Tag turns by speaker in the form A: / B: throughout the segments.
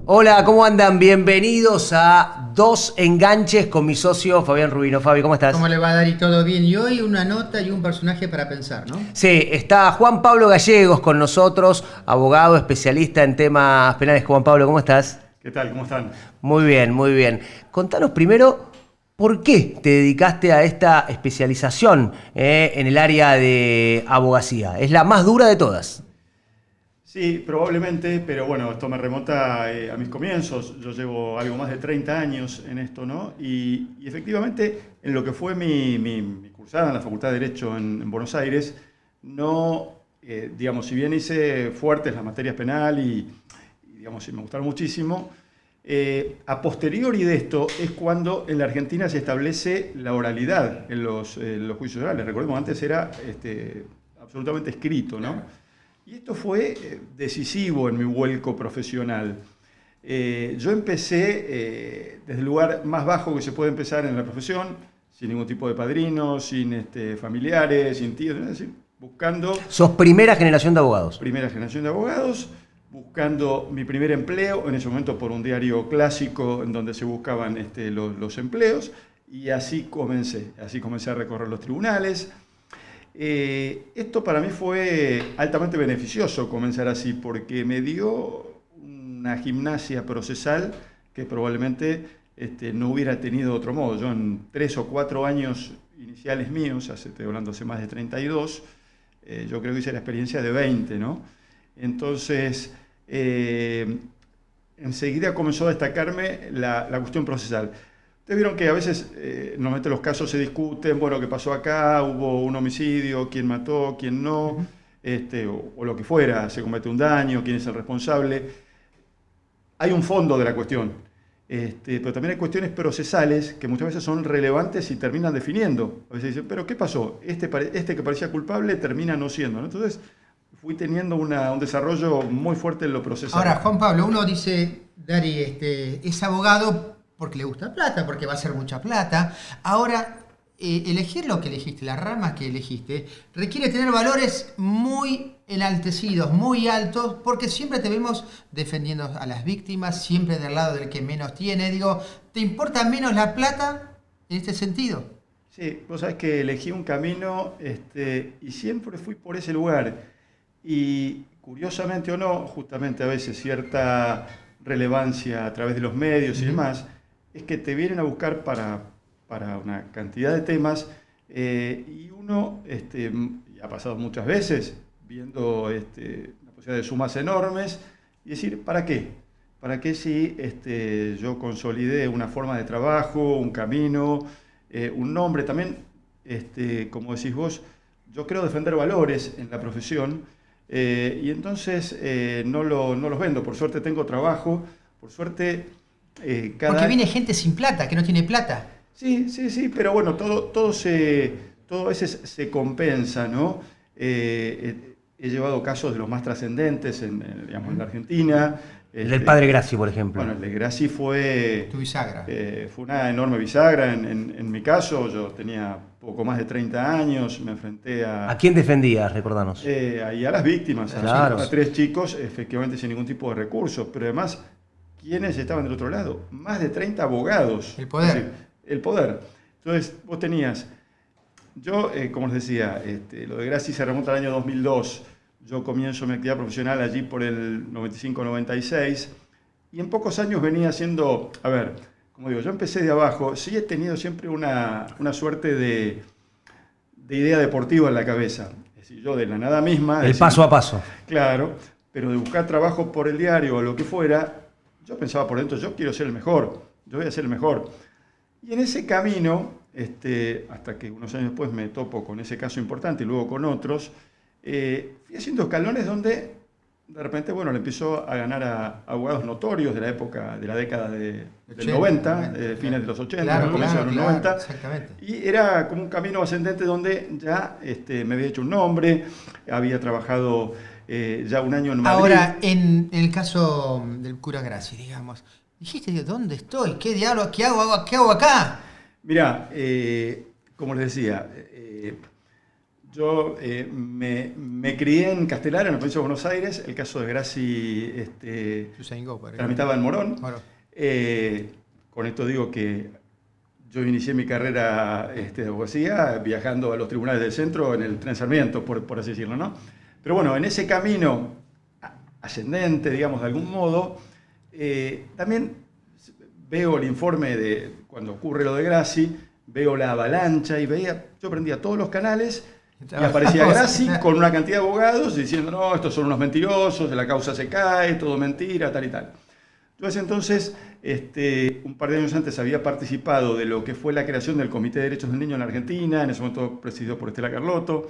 A: Hola, ¿cómo andan? Bienvenidos a Dos Enganches con mi socio Fabián Rubino. Fabi, ¿cómo estás?
B: ¿Cómo le va a dar y todo bien? Y hoy una nota y un personaje para pensar, ¿no?
A: Sí, está Juan Pablo Gallegos con nosotros, abogado especialista en temas penales. Juan Pablo, ¿cómo estás?
C: ¿Qué tal? ¿Cómo están?
A: Muy bien, muy bien. Contanos primero, ¿por qué te dedicaste a esta especialización en el área de abogacía? Es la más dura de todas.
C: Sí, probablemente, pero bueno, esto me remonta a mis comienzos. Yo llevo algo más de 30 años en esto, ¿no? Y efectivamente, en lo que fue mi cursada en la Facultad de Derecho en Buenos Aires, no, digamos, si bien hice fuertes las materias penal y digamos, me gustaron muchísimo, a posteriori de esto es cuando en la Argentina se establece la oralidad en los juicios orales. Recordemos, antes era absolutamente escrito, ¿no? Y esto fue decisivo en mi vuelco profesional. Yo empecé desde el lugar más bajo que se puede empezar en la profesión, sin ningún tipo de padrino, sin familiares, sin tíos, es decir, buscando...
A: Sos primera generación de abogados.
C: Primera generación de abogados, buscando mi primer empleo, en ese momento por un diario clásico en donde se buscaban los empleos, y así comencé a recorrer los tribunales. Esto para mí fue altamente beneficioso comenzar así, porque me dio una gimnasia procesal que probablemente no hubiera tenido de otro modo. Yo en 3 o 4 años iniciales míos, estoy hablando hace más de 32, yo creo que hice la experiencia de 20, ¿no? Entonces, enseguida comenzó a destacarme la cuestión procesal. Ustedes vieron que a veces, normalmente los casos se discuten, bueno, ¿qué pasó acá? ¿Hubo un homicidio? ¿Quién mató? ¿Quién no? O lo que fuera, ¿se comete un daño? ¿Quién es el responsable? Hay un fondo de la cuestión, pero también hay cuestiones procesales que muchas veces son relevantes y terminan definiendo. A veces dicen, ¿pero qué pasó? Este que parecía culpable termina no siendo, ¿no? Entonces, fui teniendo un desarrollo muy fuerte en lo procesal.
B: Ahora, Juan Pablo, uno dice, Dari, es abogado porque le gusta plata, porque va a hacer mucha plata. Ahora, elegir lo que elegiste, las ramas que elegiste, requiere tener valores muy enaltecidos, muy altos, porque siempre te vemos defendiendo a las víctimas, siempre del lado del que menos tiene. Digo, ¿te importa menos la plata en este sentido?
C: Sí, vos sabés que elegí un camino y siempre fui por ese lugar. Y curiosamente o no, justamente a veces cierta relevancia a través de los medios y demás, es que te vienen a buscar para una cantidad de temas y uno, y ha pasado muchas veces, viendo la posibilidad de sumas enormes y decir, ¿para qué? ¿Para qué si yo consolidé una forma de trabajo, un camino, un nombre? También, como decís vos, yo creo defender valores en la profesión y entonces no los vendo. Por suerte tengo trabajo, por suerte...
B: Porque viene gente sin plata, que no tiene plata.
C: Sí, pero bueno, todo a veces se compensa, ¿no? He llevado casos de los más trascendentes en la Argentina.
A: El del padre Grassi, por ejemplo.
C: Bueno, el de Grassi fue...
B: Tu bisagra.
C: Fue una enorme bisagra en mi caso. Yo tenía poco más de 30 años, me enfrenté a...
A: ¿A quién defendías, recordanos?
C: Ahí a las víctimas,
A: Claro.
C: a 3 chicos, efectivamente sin ningún tipo de recursos, pero además... ¿Quiénes estaban del otro lado? Más de 30 abogados.
B: El poder.
C: Es decir, el poder. Entonces, vos tenías... Yo, como les decía, lo de Grassi se remonta al año 2002. Yo comienzo mi actividad profesional allí por el 95-96. Y en pocos años venía haciendo... A ver, como digo, yo empecé de abajo. Sí he tenido siempre una suerte de idea deportiva en la cabeza. Es decir, yo de la nada misma...
A: El paso a paso.
C: Claro, pero de buscar trabajo por el diario o lo que fuera... Yo pensaba por dentro, yo quiero ser el mejor, yo voy a ser el mejor. Y en ese camino, hasta que unos años después me topo con ese caso importante y luego con otros, fui haciendo escalones donde de repente, bueno, le empezó a ganar a abogados notorios de la época, de la década del 90, fines de los 80, comienzos de los 90.
B: Exactamente.
C: Y era como un camino ascendente donde ya me había hecho un nombre, había trabajado... ya un año en Madrid.
B: Ahora, en el caso del cura Grassi, digamos, dijiste, ¿dónde estoy? ¿Qué diablo? ¿Qué hago acá?
C: Mirá, como les decía, Yo me crié en Castelar, en la provincia de Buenos Aires. El caso de Graci tramitaba en Morón.
B: Bueno.
C: Con esto digo que yo inicié mi carrera de abogacía viajando a los tribunales del centro en el tren Sarmiento, por así decirlo, ¿no? Pero bueno, en ese camino ascendente, digamos, de algún modo, también veo el informe de cuando ocurre lo de Graci, veo la avalancha y yo prendía todos los canales y aparecía Graci con una cantidad de abogados diciendo, no, estos son unos mentirosos, la causa se cae, todo mentira, tal y tal. Yo ese entonces, un par de años antes, había participado de lo que fue la creación del Comité de Derechos del Niño en la Argentina, en ese momento presidido por Estela Carlotto,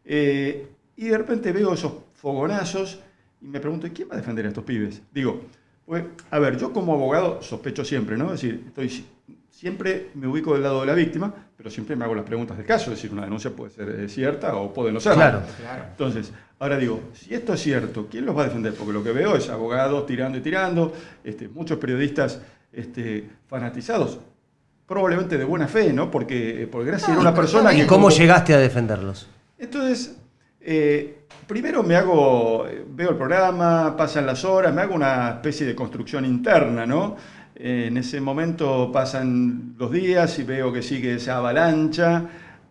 C: y de repente veo esos fogonazos y me pregunto, ¿y quién va a defender a estos pibes? Digo, pues, a ver, yo como abogado sospecho siempre, ¿no? Es decir, siempre me ubico del lado de la víctima, pero siempre me hago las preguntas del caso. Es decir, una denuncia puede ser cierta o puede no ser.
A: Claro.
C: Entonces, ahora digo, si esto es cierto, ¿quién los va a defender? Porque lo que veo es abogados tirando y tirando, muchos periodistas fanatizados, probablemente de buena fe, ¿no? Porque Graci era una persona que...
A: ¿Y cómo llegaste a defenderlos?
C: Entonces, primero veo el programa, pasan las horas, me hago una especie de construcción interna, ¿no? En ese momento pasan los días y veo que sigue esa avalancha.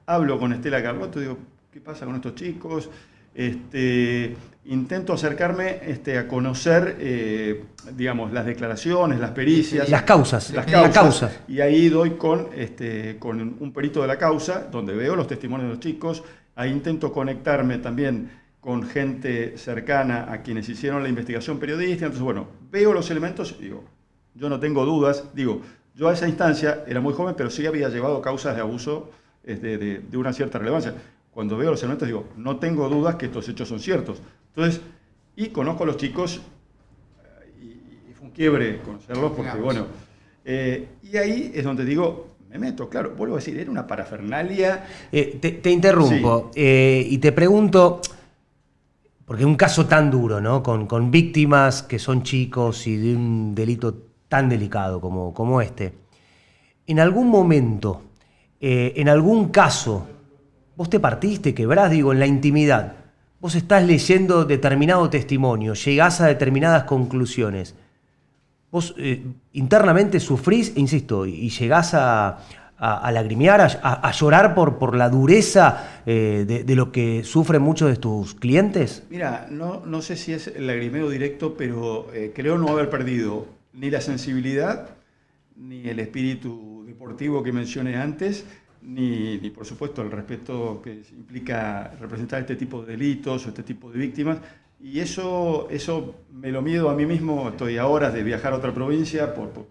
C: Hablo con Estela Carlotto, digo, ¿qué pasa con estos chicos? Intento acercarme a conocer, digamos, las declaraciones, las pericias.
A: Las causas.
C: La causa. Y ahí doy con un perito de la causa, donde veo los testimonios de los chicos. Ahí intento conectarme también con gente cercana a quienes hicieron la investigación periodística. Entonces, bueno, veo los elementos y digo, yo no tengo dudas. Digo, yo a esa instancia era muy joven, pero sí había llevado causas de abuso de una cierta relevancia. Cuando veo los elementos digo, no tengo dudas que estos hechos son ciertos. Entonces, y conozco a los chicos, y fue un quiebre conocerlos, porque bueno, y ahí es donde digo, me meto, claro, vuelvo a decir, era una parafernalia.
A: Te interrumpo, sí. Y te pregunto, porque es un caso tan duro, ¿no? Con víctimas que son chicos y de un delito tan delicado como este. En algún momento, en algún caso, vos te partiste, quebrás, digo, en la intimidad. Vos estás leyendo determinado testimonio, llegás a determinadas conclusiones. Vos internamente sufrís, insisto, y llegás a lagrimear, a llorar por la dureza de lo que sufren muchos de tus clientes.
C: Mira, no sé si es el lagrimeo directo, pero creo no haber perdido ni la sensibilidad, ni el espíritu deportivo que mencioné antes, ni por supuesto el respeto que implica representar este tipo de delitos o este tipo de víctimas. Y eso me lo mido a mí mismo. Estoy a horas de viajar a otra provincia por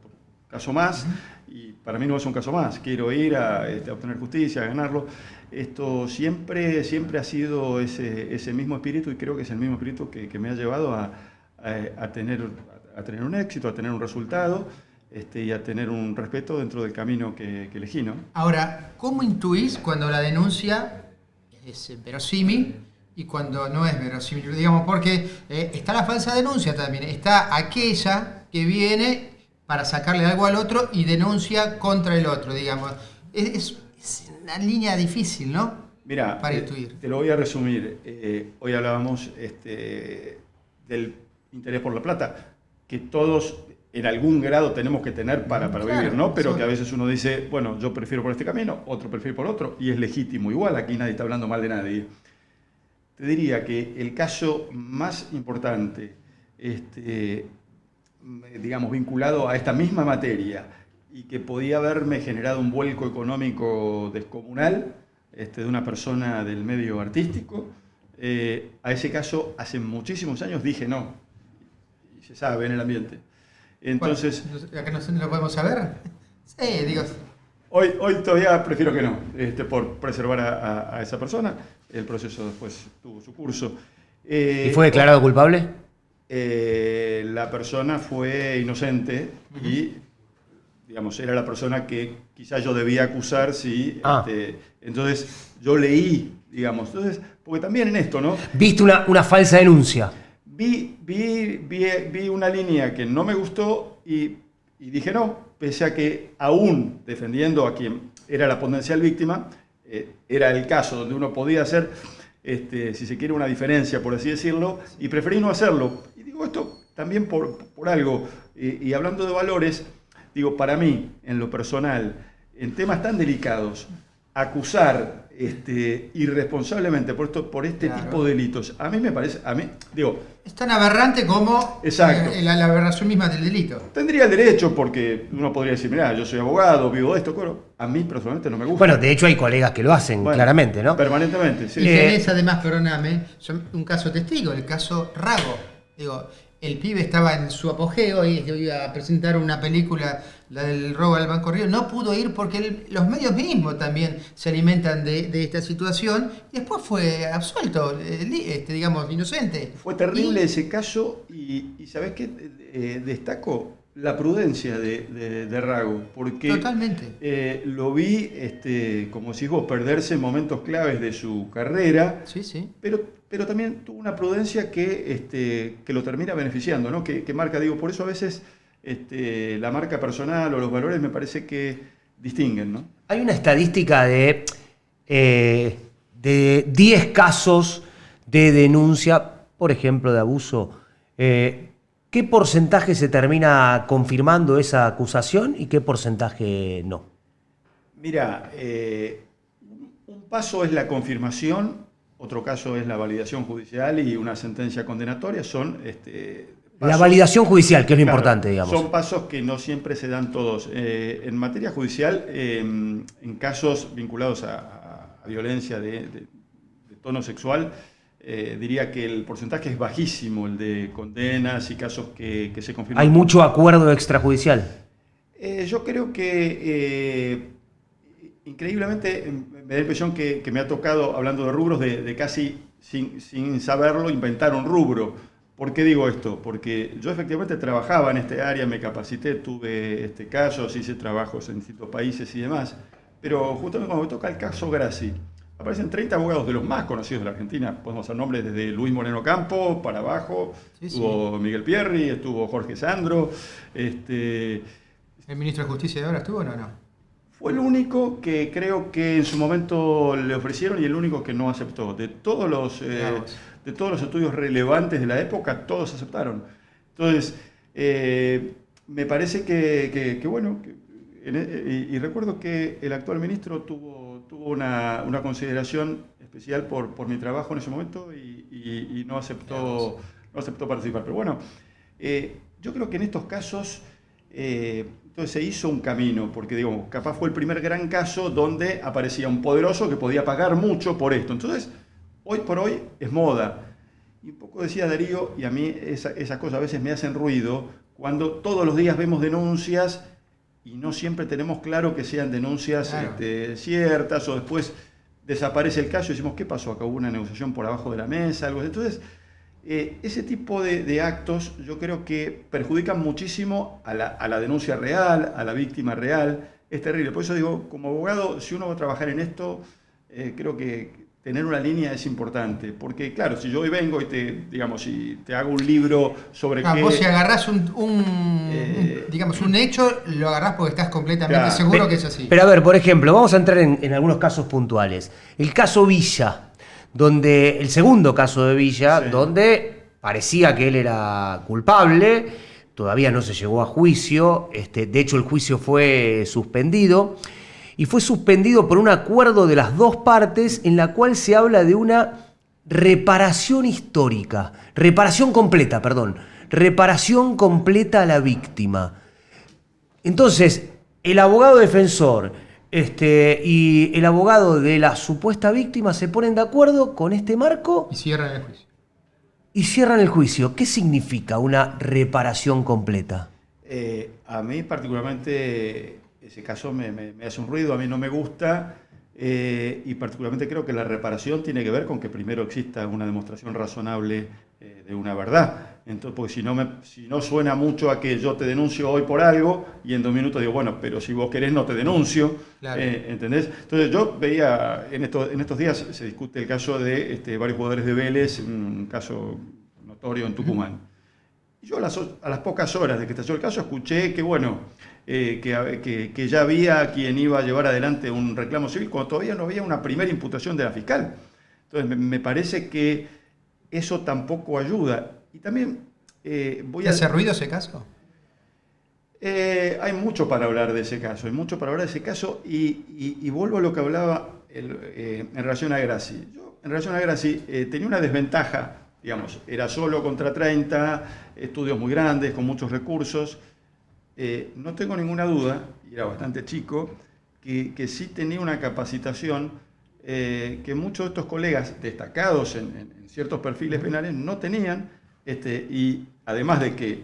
C: caso más, y para mí no es un caso más. Quiero ir a obtener justicia, a ganarlo. Esto siempre ha sido ese mismo espíritu, y creo que es el mismo espíritu que me ha llevado a tener un éxito, a tener un resultado, y a tener un respeto dentro del camino que elegí, ¿no?
B: Ahora, ¿cómo intuís cuando la denuncia es verosímil y cuando no es verosímil? Digamos, porque está la falsa denuncia también, está aquella que viene para sacarle algo al otro y denuncia contra el otro, digamos. Es una línea difícil, ¿no?
C: Mira,
B: para intuir.
C: Te lo voy a resumir. Hoy hablábamos del interés por la plata, que todos en algún grado tenemos que tener para vivir, ¿no? Pero que a veces uno dice, bueno, yo prefiero por este camino, otro prefiere por otro, y es legítimo. Igual, aquí nadie está hablando mal de nadie. Te diría que el caso más importante, digamos, vinculado a esta misma materia, y que podía haberme generado un vuelco económico descomunal, de una persona del medio artístico, a ese caso hace muchísimos años dije no, y se sabe en el ambiente. Entonces,
B: bueno, ¿acá no lo podemos saber? Sí, digo.
C: Hoy todavía prefiero que no, por preservar a esa persona. El proceso después tuvo su curso.
A: ¿Y fue declarado culpable?
C: La persona fue inocente y, digamos, era la persona que quizás yo debía acusar, sí. Entonces, yo leí, digamos. Entonces, porque también en esto, ¿no?
A: ¿Viste una falsa denuncia?
C: Vi una línea que no me gustó y dije no, pese a que aún defendiendo a quien era la potencial víctima, era el caso donde uno podía hacer, si se quiere, una diferencia, por así decirlo, y preferí no hacerlo. Y digo esto también por algo, y hablando de valores, digo, para mí, en lo personal, en temas tan delicados, acusar irresponsablemente por este tipo de delitos, a mí me parece, digo...
B: Es tan aberrante como la aberración misma del delito.
C: Tendría el derecho, porque uno podría decir, mirá, yo soy abogado, vivo de esto, pero a mí personalmente no me gusta.
A: Bueno, de hecho hay colegas que lo hacen, claramente, ¿no?
C: Permanentemente, sí.
B: Y tenés además, perdóname, un caso testigo, el caso Rago. Digo, el pibe estaba en su apogeo y iba a presentar una película, la del robo al Banco Río, no pudo ir porque los medios mismos también se alimentan de esta situación y después fue absuelto, digamos, inocente.
C: Fue terrible ese caso y ¿sabés qué? Destaco la prudencia de Rago, porque
B: totalmente.
C: lo vi, como decís vos, perderse en momentos claves de su carrera,
B: sí.
C: pero también tuvo una prudencia que lo termina beneficiando, ¿no? Que marca, digo, por eso a veces la marca personal o los valores me parece que distinguen, ¿no?
A: Hay una estadística de 10 casos de denuncia, por ejemplo, de abuso. ¿Qué porcentaje se termina confirmando esa acusación y qué porcentaje no?
C: Mira, un paso es la confirmación, otro caso es la validación judicial y una sentencia condenatoria. Son pasos,
A: la validación judicial, que es lo importante, digamos.
C: Son pasos que no siempre se dan todos. En materia judicial, en casos vinculados a violencia de tono sexual, diría que el porcentaje es bajísimo, el de condenas y casos que se confirman.
A: ¿Hay mucho acuerdo extrajudicial?
C: Yo creo que, increíblemente, me da la impresión que me ha tocado, hablando de rubros, de casi sin saberlo, inventar un rubro. ¿Por qué digo esto? Porque yo efectivamente trabajaba en este área, me capacité, tuve casos, hice trabajos en distintos países y demás, pero justamente cuando me toca el caso Grassi, aparecen 30 abogados de los más conocidos de la Argentina. Podemos hacer nombres desde Luis Moreno Campo para abajo. Estuvo Miguel Pierri, estuvo Jorge Sandro.
B: ¿El ministro de Justicia de ahora estuvo o no?
C: Fue el único que creo que en su momento le ofrecieron y el único que no aceptó. De todos los estudios relevantes de la época, todos aceptaron. Entonces, me parece que bueno, y recuerdo que el actual ministro tuvo una consideración especial por mi trabajo en ese momento y no aceptó participar. Pero bueno, yo creo que en estos casos entonces se hizo un camino, porque digamos, capaz fue el primer gran caso donde aparecía un poderoso que podía pagar mucho por esto. Entonces, hoy por hoy es moda. Y un poco decía Darío, y a mí esas cosas a veces me hacen ruido, cuando todos los días vemos denuncias y no siempre tenemos claro que sean denuncias ciertas, o después desaparece el caso y decimos, ¿qué pasó? Acá hubo una negociación por abajo de la mesa, algo así. Entonces, ese tipo de actos yo creo que perjudican muchísimo a la denuncia real, a la víctima real. Es terrible. Por eso digo, como abogado, si uno va a trabajar en esto, creo que tener una línea es importante, porque claro, si yo hoy vengo y te hago un libro sobre qué...
B: Vos si agarrás un hecho, lo agarrás porque estás completamente seguro que es así.
A: Pero a ver, por ejemplo, vamos a entrar en algunos casos puntuales. El caso Villa, el segundo caso de Villa, donde parecía que él era culpable, todavía no se llegó a juicio, de hecho el juicio fue suspendido. Y fue suspendido por un acuerdo de las dos partes en la cual se habla de una reparación completa a la víctima. Entonces, el abogado defensor y el abogado de la supuesta víctima se ponen de acuerdo con este marco
B: y cierran el juicio.
A: ¿Qué significa una reparación completa?
C: A mí particularmente... Ese caso me hace un ruido, a mí no me gusta y particularmente creo que la reparación tiene que ver con que primero exista una demostración razonable de una verdad. Entonces, porque si no suena mucho a que yo te denuncio hoy por algo y en 2 minutos digo, bueno, pero si vos querés no te denuncio, claro. ¿Entendés? Entonces yo veía, en estos días se discute el caso de varios jugadores de Vélez, un caso notorio en Tucumán. Yo a las pocas horas de que estalló el caso escuché que, bueno, que ya había quien iba a llevar adelante un reclamo civil cuando todavía no había una primera imputación de la fiscal. Entonces me parece que eso tampoco ayuda. Y también
B: ¿Te hace ruido ese caso?
C: Hay mucho para hablar de ese caso, y vuelvo a lo que hablaba en relación a Grassi. Yo, en relación a Grassi, tenía una desventaja, digamos, era solo contra 30, estudios muy grandes, con muchos recursos. No tengo ninguna duda, y era bastante chico, que sí tenía una capacitación que muchos de estos colegas destacados en ciertos perfiles penales no tenían, y además de que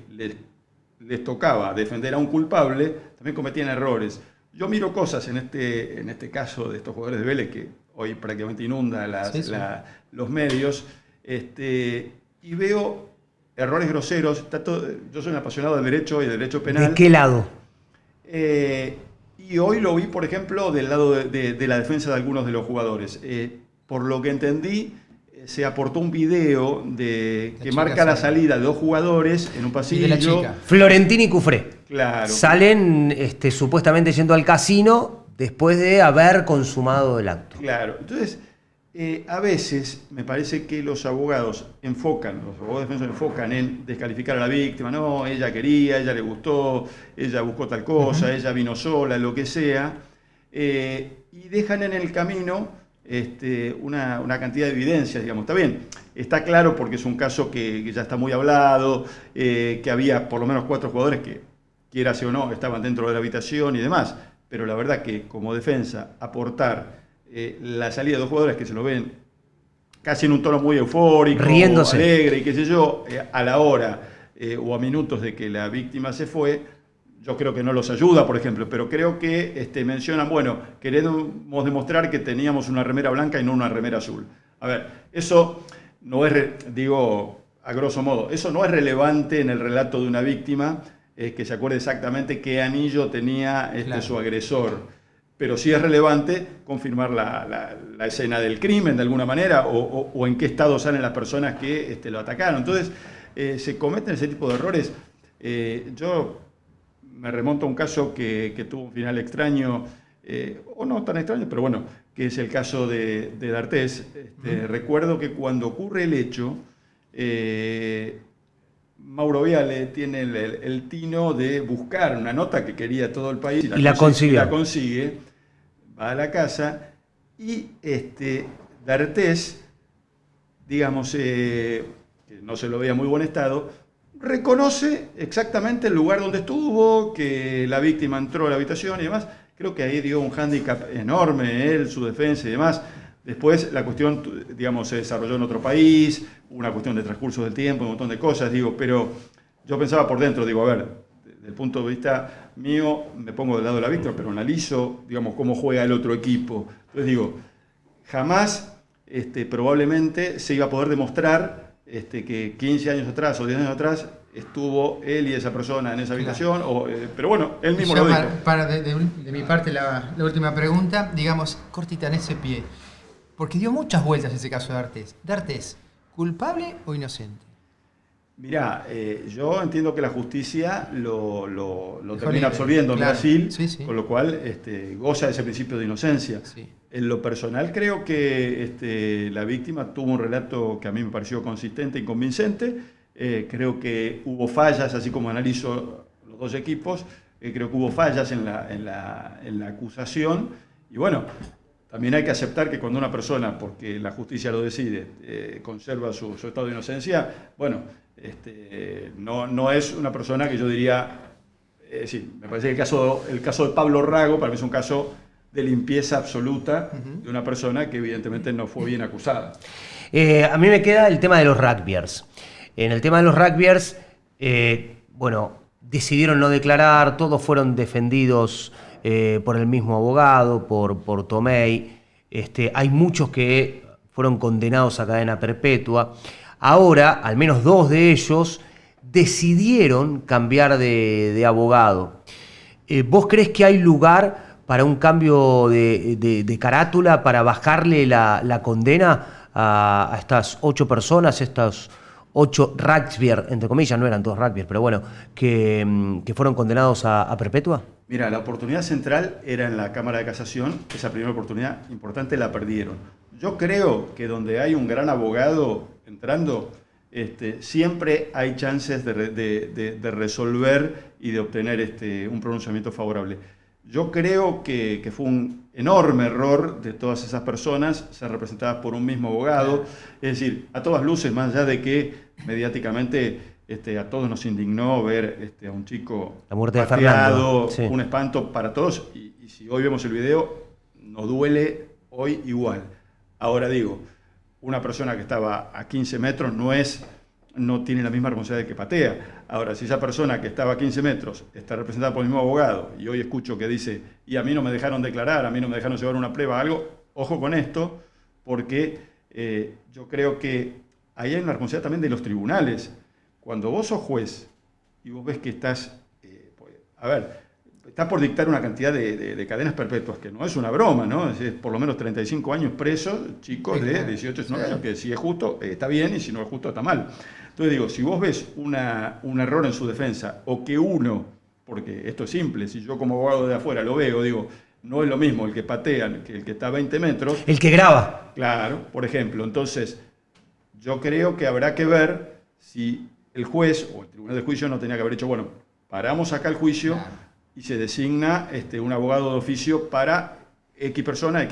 C: les tocaba defender a un culpable, también cometían errores. Yo miro cosas en este caso de estos jugadores de Vélez, que hoy prácticamente inunda los medios, y veo errores groseros. Yo soy un apasionado del derecho y del derecho penal.
A: ¿De qué lado?
C: Y hoy lo vi, por ejemplo, del lado de la defensa de algunos de los jugadores. Por lo que entendí, se aportó un video que marca la salida de dos jugadores en un pasillo.
B: Y de la chica.
A: Florentini y Cufré.
C: Claro.
A: Salen supuestamente yendo al casino después de haber consumado el acto.
C: Claro. Entonces, a veces me parece que los abogados defensores enfocan en descalificar a la víctima. No, ella quería, ella le gustó, ella buscó tal cosa, ella vino sola, lo que sea. Y dejan en el camino una cantidad de evidencias, digamos. Está bien, está claro porque es un caso que ya está muy hablado, que había por lo menos 4 jugadores que, quieras o no, estaban dentro de la habitación y demás, pero la verdad que como defensa aportar la salida de 2 jugadores que se lo ven casi en un tono muy eufórico,
A: riéndose,
C: alegre y qué sé yo, a la hora o a minutos de que la víctima se fue, yo creo que no los ayuda, por ejemplo, pero creo que mencionan, bueno, queremos demostrar que teníamos una remera blanca y no una remera azul. A ver, eso no es, digo, a grosso modo, eso no es relevante en el relato de una víctima, que se acuerde exactamente qué anillo tenía
B: claro,
C: su agresor. Pero sí es relevante confirmar la escena del crimen de alguna manera o en qué estado salen las personas que lo atacaron. Entonces, se cometen ese tipo de errores. Yo me remonto a un caso que tuvo un final extraño, o no tan extraño, pero bueno, que es el caso de D'Artés. Recuerdo que cuando ocurre el hecho, Mauro Viale tiene el tino de buscar una nota que quería todo el país
A: y la consigue,
C: va a la casa y D'Artés, digamos, que no se lo veía en muy buen estado, reconoce exactamente el lugar donde estuvo, que la víctima entró a la habitación y demás. Creo que ahí dio un hándicap enorme él, su defensa y demás. Después la cuestión, digamos, se desarrolló en otro país, una cuestión de transcurso del tiempo, un montón de cosas, pero yo pensaba por dentro, a ver, desde el punto de vista mío, me pongo del lado de la víctima, pero analizo, digamos, cómo juega el otro equipo. Entonces jamás probablemente se iba a poder demostrar que 15 años atrás o 10 años atrás estuvo él y esa persona en esa habitación, pero bueno, él mismo lo dijo.
B: De mi parte, la última pregunta, digamos, cortita en ese pie. Porque dio muchas vueltas ese caso de D'Artés. ¿D'Artés, culpable o inocente?
C: Mirá, yo entiendo que la justicia lo termina absolviendo en Brasil, con lo cual goza de ese principio de inocencia. Sí. En lo personal creo que la víctima tuvo un relato que a mí me pareció consistente y convincente. Creo que hubo fallas, así como analizo los dos equipos, creo que hubo fallas en la acusación. Y bueno, también hay que aceptar que cuando una persona, porque la justicia lo decide, conserva su estado de inocencia, bueno, no es una persona que yo diría, sí, me parece que el caso de Pablo Rago para mí es un caso de limpieza absoluta de una persona que evidentemente no fue bien acusada.
A: A mí me queda el tema de los rugbyers. En el tema de los rugbyers, bueno, decidieron no declarar, todos fueron defendidos por el mismo abogado, por Tomei. Hay muchos que fueron condenados a cadena perpetua. Ahora, al menos 2 de ellos decidieron cambiar de abogado. ¿Vos crees que hay lugar para un cambio de carátula, para bajarle la condena a estas 8 personas, estos 8 rugbyers, entre comillas, no eran todos rugbyers, pero bueno, que fueron condenados a perpetua?
C: Mira, la oportunidad central era en la Cámara de Casación, esa primera oportunidad importante la perdieron. Yo creo que donde hay un gran abogado entrando, siempre hay chances de resolver y de obtener un pronunciamiento favorable. Yo creo que fue un enorme error de todas esas personas ser representadas por un mismo abogado. Es decir, a todas luces, más allá de que mediáticamente a todos nos indignó ver a un chico
A: la muerte de
C: pateado,
A: Fernando, sí.
C: Un espanto para todos. Y si hoy vemos el video, nos duele hoy igual. Ahora digo, una persona que estaba a 15 metros no tiene la misma responsabilidad que patea. Ahora, si esa persona que estaba a 15 metros está representada por el mismo abogado y hoy escucho que dice, y a mí no me dejaron declarar, a mí no me dejaron llevar una prueba, algo, ojo con esto, porque yo creo que ahí hay una responsabilidad también de los tribunales. Cuando vos sos juez y vos ves que estás por dictar una cantidad de cadenas perpetuas, que no es una broma, ¿no? Es por lo menos 35 años presos, chicos de 18, 19 años, que si es justo, está bien, y si no es justo, está mal. Entonces digo, si vos ves un error en su defensa, o que uno, porque esto es simple, si yo como abogado de afuera lo veo, digo, no es lo mismo el que patea que el que está a 20 metros.
A: El que graba.
C: Claro, por ejemplo. Entonces, yo creo que habrá que ver si el juez o el tribunal de juicio no tenía que haber dicho, bueno, paramos acá el juicio, claro, y se designa un abogado de oficio para X persona,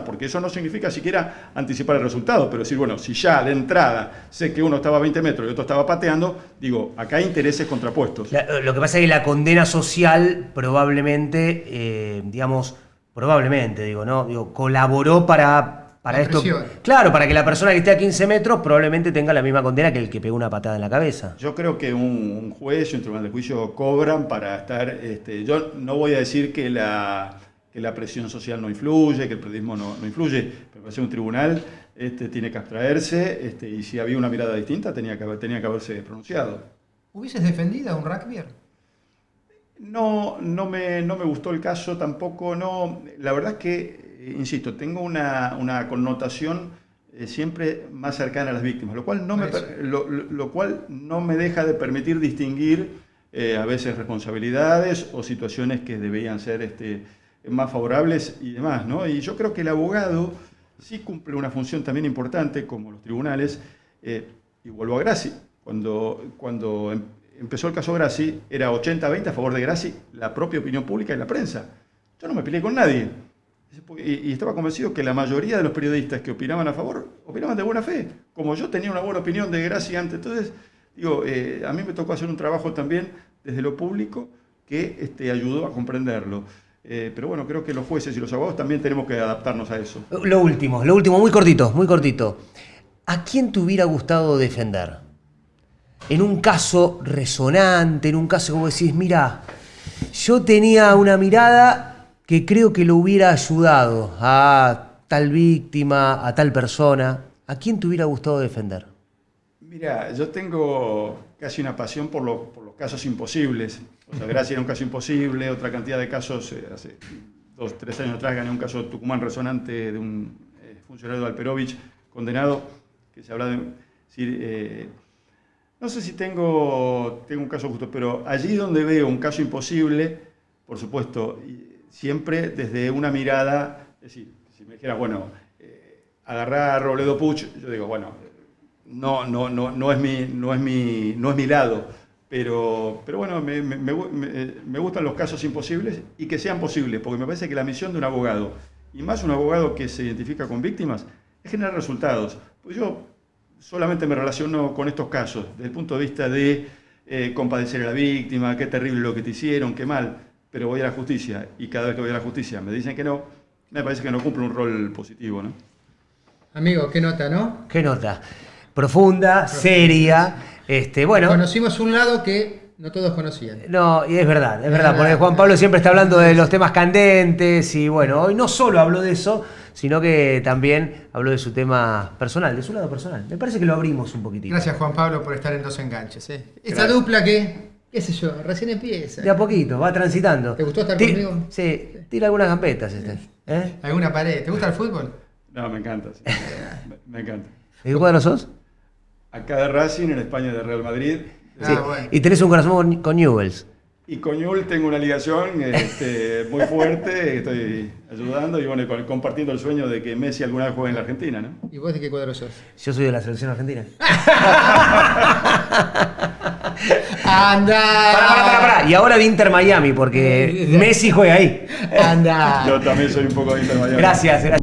C: porque eso no significa siquiera anticipar el resultado, pero decir, bueno, si ya de entrada sé que uno estaba a 20 metros y otro estaba pateando, digo, acá hay intereses contrapuestos.
A: Lo que pasa es que la condena social probablemente, colaboró para esto. Claro, para que la persona que esté a 15 metros probablemente tenga la misma condena que el que pegó una patada en la cabeza.
C: Yo creo que un juez y un tribunal de juicio cobran para estar. Yo no voy a decir que la presión social no influye, que el periodismo no influye, pero para ser un tribunal tiene que abstraerse, y si había una mirada distinta tenía que haberse pronunciado.
B: ¿Hubieses defendido a un rugbyer?
C: No me gustó el caso tampoco, no. La verdad es que, insisto, tengo una connotación siempre más cercana a las víctimas, lo cual no me deja de permitir distinguir a veces responsabilidades o situaciones que debían ser más favorables y demás, ¿no? Y yo creo que el abogado sí cumple una función también importante, como los tribunales, y vuelvo a Grassi. Cuando empezó el caso Grassi, era 80-20 a favor de Grassi, la propia opinión pública y la prensa. Yo no me peleé con nadie. Y estaba convencido que la mayoría de los periodistas que opinaban a favor, opinaban de buena fe. Como yo tenía una buena opinión de Grassi antes. Entonces, a mí me tocó hacer un trabajo también desde lo público que ayudó a comprenderlo. Pero bueno, creo que los jueces y los abogados también tenemos que adaptarnos a eso.
A: Lo último, muy cortito. ¿A quién te hubiera gustado defender? En un caso resonante, en un caso como decís, mira, yo tenía una mirada que creo que lo hubiera ayudado a tal víctima, a tal persona. ¿A quién te hubiera gustado defender?
C: Mira, yo tengo casi una pasión por los casos imposibles. O sea, Grassi era un caso imposible, otra cantidad de casos. Hace 2-3 años atrás gané un caso de Tucumán resonante de un funcionario de Alperovich condenado, que se habla de... no sé si tengo un caso justo, pero allí donde veo un caso imposible, por supuesto, siempre desde una mirada, es decir, si me dijera, bueno, agarrar a Robledo Puch, yo digo, bueno, no es mi lado, pero bueno, me gustan los casos imposibles y que sean posibles, porque me parece que la misión de un abogado, y más un abogado que se identifica con víctimas, es generar resultados. Pues yo solamente me relaciono con estos casos, desde el punto de vista de compadecer a la víctima, qué terrible lo que te hicieron, qué mal, pero voy a la justicia y cada vez que voy a la justicia me dicen que no, me parece que no cumple un rol positivo, ¿no?
B: Amigo, qué nota, ¿no?
A: Qué nota. Profunda, seria. Bueno.
B: Conocimos un lado que no todos conocían.
A: No, y es verdad, porque Juan Pablo siempre está hablando de los temas candentes y bueno, hoy no solo habló de eso, sino que también habló de su tema personal, de su lado personal. Me parece que lo abrimos un poquitito.
B: Gracias, Juan Pablo, por estar en Dos Enganches. Esta dupla que, qué sé yo, recién empieza.
A: De a poquito, va transitando.
B: ¿Te gustó estar conmigo?
A: Sí, tira algunas gambetas.
B: ¿Alguna pared? ¿Te gusta el fútbol?
C: No, me encanta. Sí. Me encanta.
A: ¿De qué cuadro sos?
C: Acá de Racing, en España de Real Madrid.
A: Sí.
B: Bueno.
A: Y tenés un corazón con Newell's.
C: Y con Newell's tengo una ligación muy fuerte, estoy ayudando y bueno, compartiendo el sueño de que Messi alguna vez juegue en la Argentina, ¿no?
B: ¿Y vos de qué cuadro sos?
A: Yo soy de la selección argentina.
B: ¡Anda!
A: Pará. Y ahora de Inter Miami, porque Messi juega ahí.
B: ¡Anda!
C: Yo también soy un poco de Inter Miami.
A: Gracias.